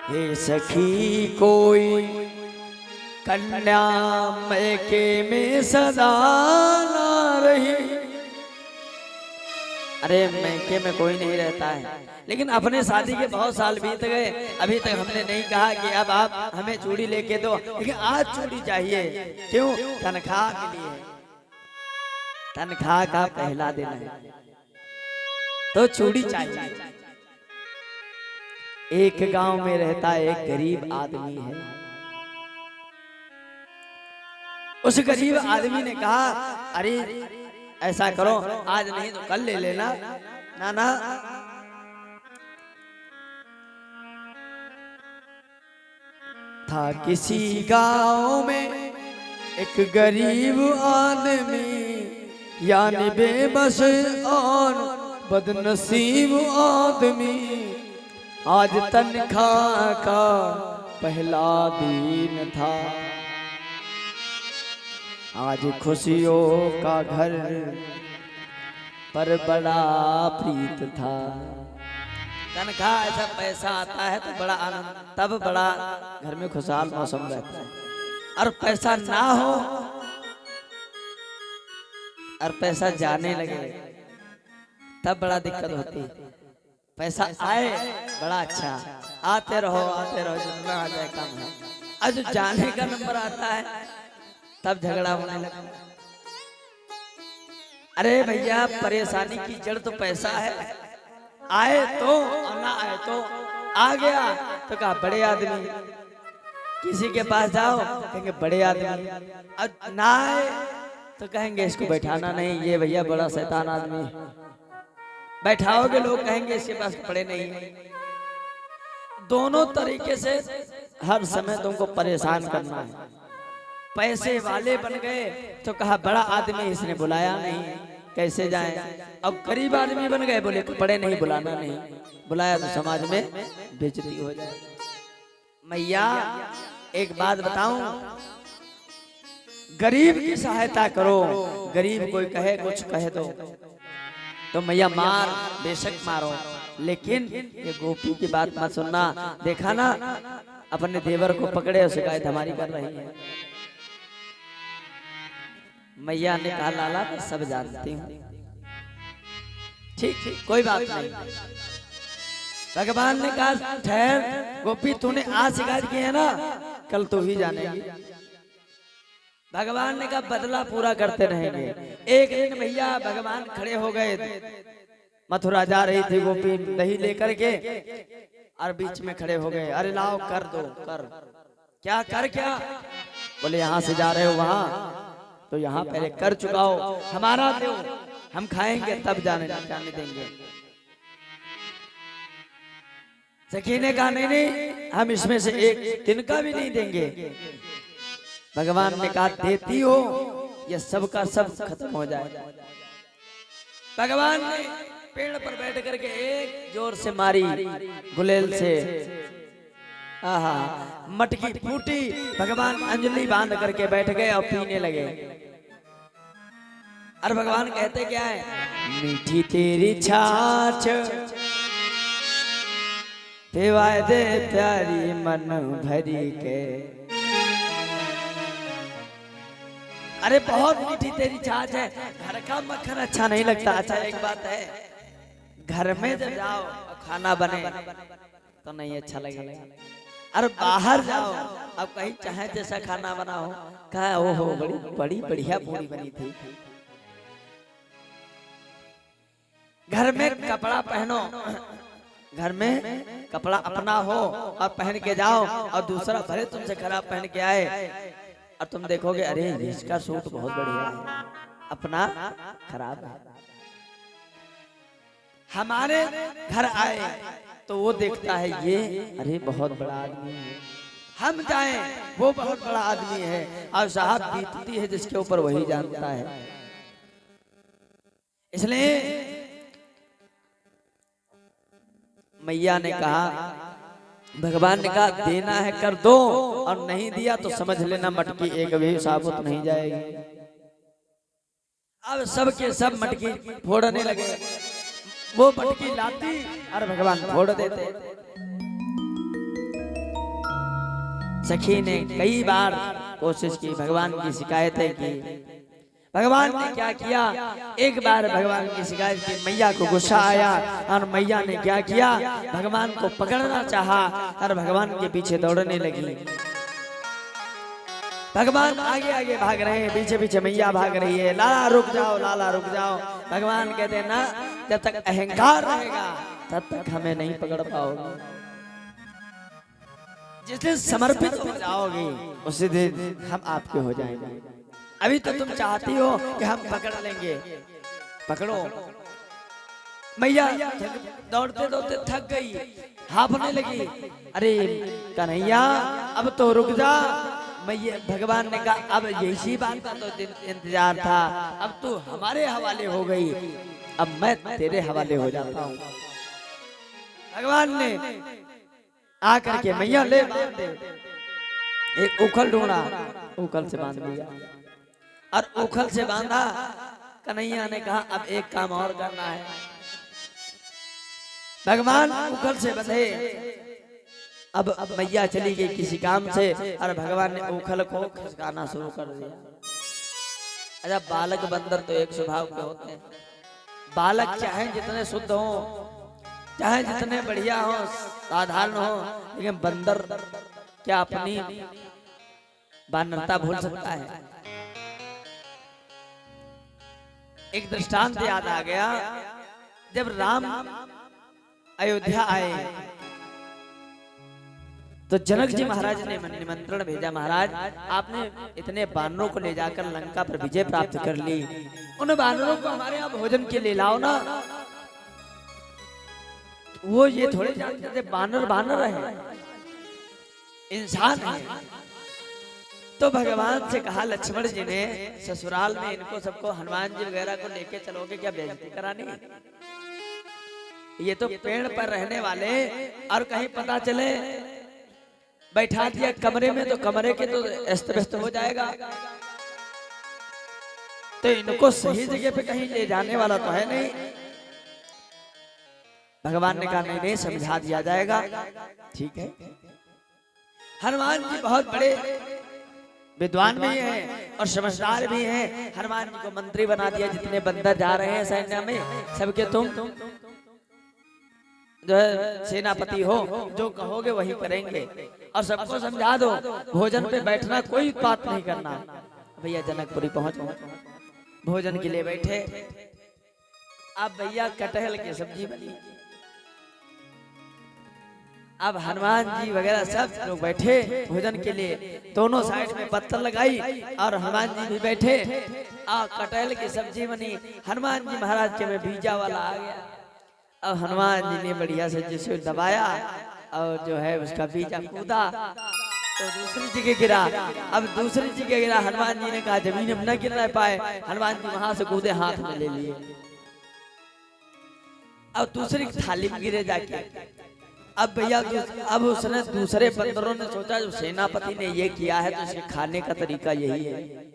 हे सखी कोई कन्या मैके में सदा ना रही। अरे मैके में कोई नहीं रहता है, लेकिन अपने शादी के बहुत साल बीत गए, अभी तक हमने नहीं कहा कि अब आप हमें चूड़ी लेके दो, लेकिन आज चूड़ी चाहिए। क्यों? तनख्वाह मिली है, तनख्वाह का पहला दिन है तो चूड़ी चाहिए। एक गांव में रहता एक गरीब आदमी है। उस गरीब आदमी ने कहा, अरे ऐसा करो, आज नहीं तो कल ले लेना। ना ना, था किसी गांव में एक गरीब आदमी, यानी बेबस और बदनसीब आदमी। आज तनख्वाह का पहला दिन था, आज खुशियों का घर पर बड़ा प्रीत था। तनख्वाह ऐसा पैसा आता है तो बड़ा आनंद, तब बड़ा घर में खुशहाल मौसम रहता है। और पैसा ना हो और पैसा जाने लगे तब बड़ा दिक्कत होती। पैसा आए बड़ा अच्छा, आते रहो जितना आ जाए कम है। आज जाने का नंबर आता है तब झगड़ा होने लगा। अरे भैया, परेशानी की जड़ तो पैसा है। आए तो और ना आए तो, आ गया तो कहा बड़े आदमी, किसी के पास जाओ कहेंगे बड़े आदमी, और ना आए तो कहेंगे इसको बैठाना नहीं, ये भैया बड़ा शैतान आदमी। बैठाओगे लोग कहेंगे इसके पास कपड़े नहीं। दोनों तरीके से हर समय तुमको परेशान करना है। पैसे वाले बन गए तो कहा बड़ा आदमी, इसने बुलाया नहीं, कैसे जाएं। अब गरीब आदमी बन गए, बोले कपड़े नहीं, बुलाना नहीं, बुलाया तो समाज में बेइज्जती हो जाए। मैया एक बात बताऊं, गरीब की सहायता करो। गरीब कोई कहे कुछ कहे तो मैया मार, बेशक मारो, लेकिन ये गोपी की बात मत सुनना। देखा ना, अपने देवर को पकड़े और शिकायत हमारी कर रही है। मैया ने कहा लाला मैं सब जानती हूँ, ठीक ठीक कोई बात नहीं। भगवान ने कहा ठहर गोपी, तूने आज शिकायत की है ना, कल तो ही जानेगी। भगवान ने कहा बदला पूरा करते रहेंगे। एक दिन भैया भगवान खड़े हो गए, मथुरा जा रही थी गोपी दही लेकर के, और बीच में खड़े हो गए। अरे लाओ कर दो, कर क्या, कर क्या? बोले यहाँ से जा रहे हो वहां, तो यहाँ पहले कर चुका हो, हमारा दो, हम खाएंगे तब जाने देंगे। सखी ने कहा नहीं नहीं, हम इसमें से एक तिनका भी नहीं देंगे। भगवान ने कहा देती हो ये सब का सब खत्म हो जाए। भगवान ने पेड़ पर बैठ करके एक जोर से मारी गुलेल से, आहा मटकी फूटी। भगवान अंजलि बांध करके बैठ गए और पीने लगे। और भगवान कहते क्या है, मीठी तेरी छाछ पिवाए दे प्यारी मन भरी के। अरे बहुत मीठी तेरी छाछ है, घर का मक्खन अच्छा नहीं लगता। अच्छा एक बात है, घर में जब जाओ और खाना बने तो नहीं अच्छा लगेगा, और बाहर जाओ अब कहीं चाहे जैसा खाना बना हो, कहा ओहो बड़ी बढ़िया पूरी बनी थी। घर में कपड़ा पहनो, घर में कपड़ा अपना हो और पहन के जाओ, और दूसरा भले तुमसे खराब पहन के आए और तुम देखोगे अरे इसका सूट बहुत बढ़िया है, अपना खराब है। हमारे घर आए तो वो देखता है ये अरे बहुत बड़ा आदमी है, हम जाएं वो बहुत बड़ा आदमी है, और साहब बीतती है जिसके ऊपर वही जानता है। इसलिए मैया ने कहा, भगवान ने कहा देना है कर दो, और नहीं दिया तो समझ लेना मटकी एक भी साबुत नहीं जाएगी। अब सबके सब मटकी फोड़ने लगे, वो मटकी लाती और भगवान फोड़ देते। सखी ने कई बार कोशिश की, भगवान की शिकायतें की। भगवान ने क्या किया, एक बार भगवान की शिकायत की, मैया को गुस्सा आया और मैया ने क्या किया, भगवान को पकड़ना चाहा और भगवान के पीछे दौड़ने लगी। भगवान आगे आगे भाग रहे हैं, पीछे पीछे मैया भाग रही है। लाला रुक जाओ, लाला रुक जाओ। भगवान कहते हैं ना, जब तक अहंकार रहेगा तब तक हमें नहीं पकड़ पाओगे। जिस दिन समर्पित हो जाओगे उसी दिन हम आपके हो जाएंगे। अभी तो तुम चाहती हो कि हम पकड़ लेंगे, पकड़ो। मैया दौड़ते दौड़ते थक गई, हांफने लगी। अरे कन्हैया अब तो रुक जा। मैया भगवान ने कहा अब यही बात का तो इंतजार था, अब तू हमारे हवाले हो गई, अब मैं तेरे हवाले हो जाता हूँ। भगवान ने आकर के मैया ले बांध दे, एक उखल ढूंढा, उखल से बांध दिया और उखल से बांधा। कन्हैया ने कहा अब एक काम और करना है। भगवान उखल से बंधे, अब मैया चली गई किसी काम से और भगवान ने उखल को खिसकाना शुरू कर दिया। अच्छा, बालक बंदर तो एक स्वभाव के होते हैं। बालक चाहे जितने शुद्ध हो, चाहे जितने बढ़िया हो, साधारण हो, लेकिन बंदर क्या अपनी बानरता भूल सकता है? एक दृष्टांत याद आ गया। जब राम अयोध्या आए तो जनक जी महाराज ने निमंत्रण भेजा, महाराज आपने इतने बानरों को ले जाकर लंका पर विजय प्राप्त कर ली, उन बानरों को हमारे यहाँ भोजन के लिए लाओ ना। वो ये थोड़े जानते थे बानर बानर है, इंसान है। तो भगवान से कहा लक्ष्मण जी ने, ससुराल में इनको सबको हनुमान जी वगैरह को लेके चलोगे क्या बेइज्जती करानी? ये तो पेड़ पर रहने वाले, और कहीं पता चले बैठा दिया कमरे में तो कमरे के तो अस्त व्यस्त हो जाएगा। तो इनको सही जगह पे कहीं ले जाने वाला तो है नहीं। भगवान ने कहा नहीं नहीं, समझा दिया जाएगा, ठीक है। हनुमान जी बहुत बड़े विद्वान भी हैं और समझदार भी हैं। हनुमान जी को मंत्री बना दिया। जितने बंदर जा रहे हैं सैन्य में, सबके तुम जो है सेनापति हो, जो कहोगे वही करेंगे। और सबको समझा दो भोजन पे बैठना कोई बात नहीं करना। भैया जनकपुरी पहुंचो, भोजन के लिए बैठे। अब भैया कटहल की सब्जी बनी। अब हनुमान जी वगैरह सब लोग बैठे भोजन के लिए, दोनों साइड में पत्थर लगाई और हनुमान जी भी बैठे। कटहल की सब्जी बनी। हनुमान जी महाराज के में बीजा वाला आ गया। अब हनुमान जी ने बढ़िया से जिसे दबाया और जो है उसका बीजा कूदा तो दूसरी जगह गिरा। अब दूसरी जगह गिरा, हनुमान जी ने कहा जमीन में न गिर पाए, हनुमान जी वहां से कूदे, हाथ में ले लिए। अब दूसरी थाली में गिरे जाके। अब भैया अब उसने दूसरे बंदरों ने सोचा जो सेनापति ने ये किया है तो इसके खाने का तरीका यही है।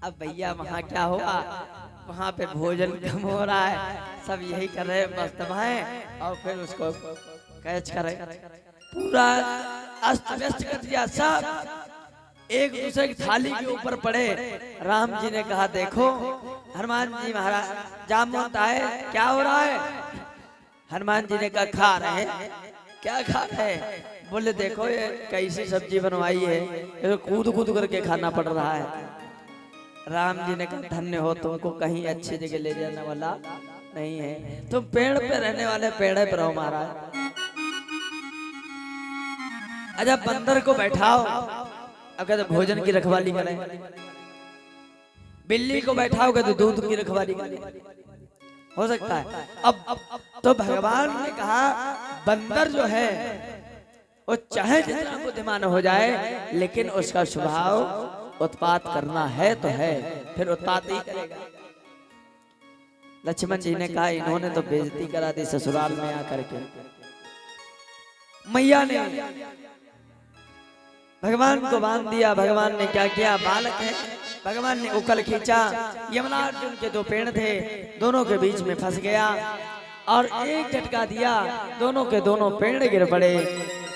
अब भैया वहां क्या होगा, वहां पे भोजन कम हो रहा है, सब यही कर रहे मस्त हैं और फिर उसको कैच करे, पूरा अस्त व्यस्त कर दिया। सब एक दूसरे की थाली के ऊपर पड़े। राम जी ने कहा देखो हनुमान जी महाराज जामुन है, क्या हो रहा है? हनुमान जी ने कहा खा रहे हैं। क्या खा रहे हैं? बोले देखो ये कैसी सब्जी बनवाई है, ये कूद कूद करके खाना पड़ रहा है। राम जी ने कहा धन्य हो, तुमको कहीं अच्छी जगह ले जाने वाला नहीं है, तुम पेड़ पे रहने वाले पेड़ पे रहो महाराज। अच्छा बंदर को बैठाओ, अगर तो भोजन की रखवाली करें। बिल्ली को बैठाओगे तो दूध की रखवाली करें, हो सकता है। अब तो भगवान ने कहा बंदर जो है वो चाहे जितना बुद्धिमान हो जाए, लेकिन उसका स्वभाव उत्पात करना है तो है, फिर उत्पात ही करेगा। लक्ष्मण जी ने कहा इन्होंने तो बेइज्जती करा दी ससुराल में आकर के। मैया ने भगवान को बांध दिया। भगवान ने क्या किया, बालक है, भगवान ने उकल खींचा। यमुना अर्जुन के दो पेड़ थे, दोनों के बीच में फंस गया और एक झटका दिया, दोनों के दोनों पेड़ गिर पड़े।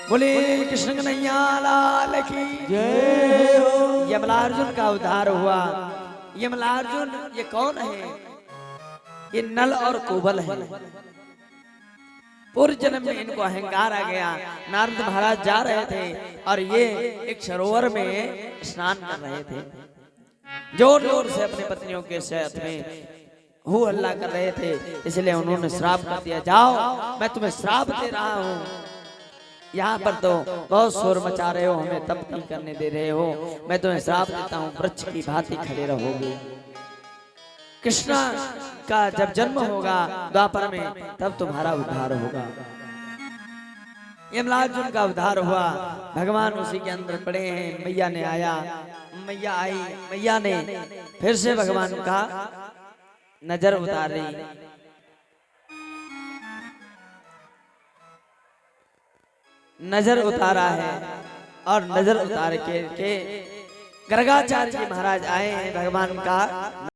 बोले कृष्ण कन्हैया लाल की जय हो। यमलार्जुन का उद्धार हुआ। यमलार्जुन ये कौन है? ये नल और कोबल है। पूर्व जन्म में इनको अहंकार आ गया। नारद महाराज जा रहे थे और ये एक सरोवर में स्नान कर रहे थे। जोर जोर से अपनी पत्नियों के साथ में हु हल्ला कर रहे थे, इसलिए उन्होंने श्राप कर दिया, जाओ मैं तुम्हें श्राप दे रहा हूँ। यहाँ पर तो बहुत शोर मचा रहे हो, हमें तप नहीं करने दे रहे हो, मैं तुम्हें श्राप देता हूँ, वृक्ष की भांति खड़े रहोगे। कृष्ण का जब जन्म होगा द्वापर में, तब तुम्हारा उद्धार होगा। यमलार्जुन का उद्धार हुआ, भगवान उसी के अंदर पड़े हैं। मैया ने आया, मैया आई, मैया ने फिर से भगवान का नजर उतारी। नजर उतारा है और नजर उतार के गर्गाचार्य जी महाराज आए हैं भगवान का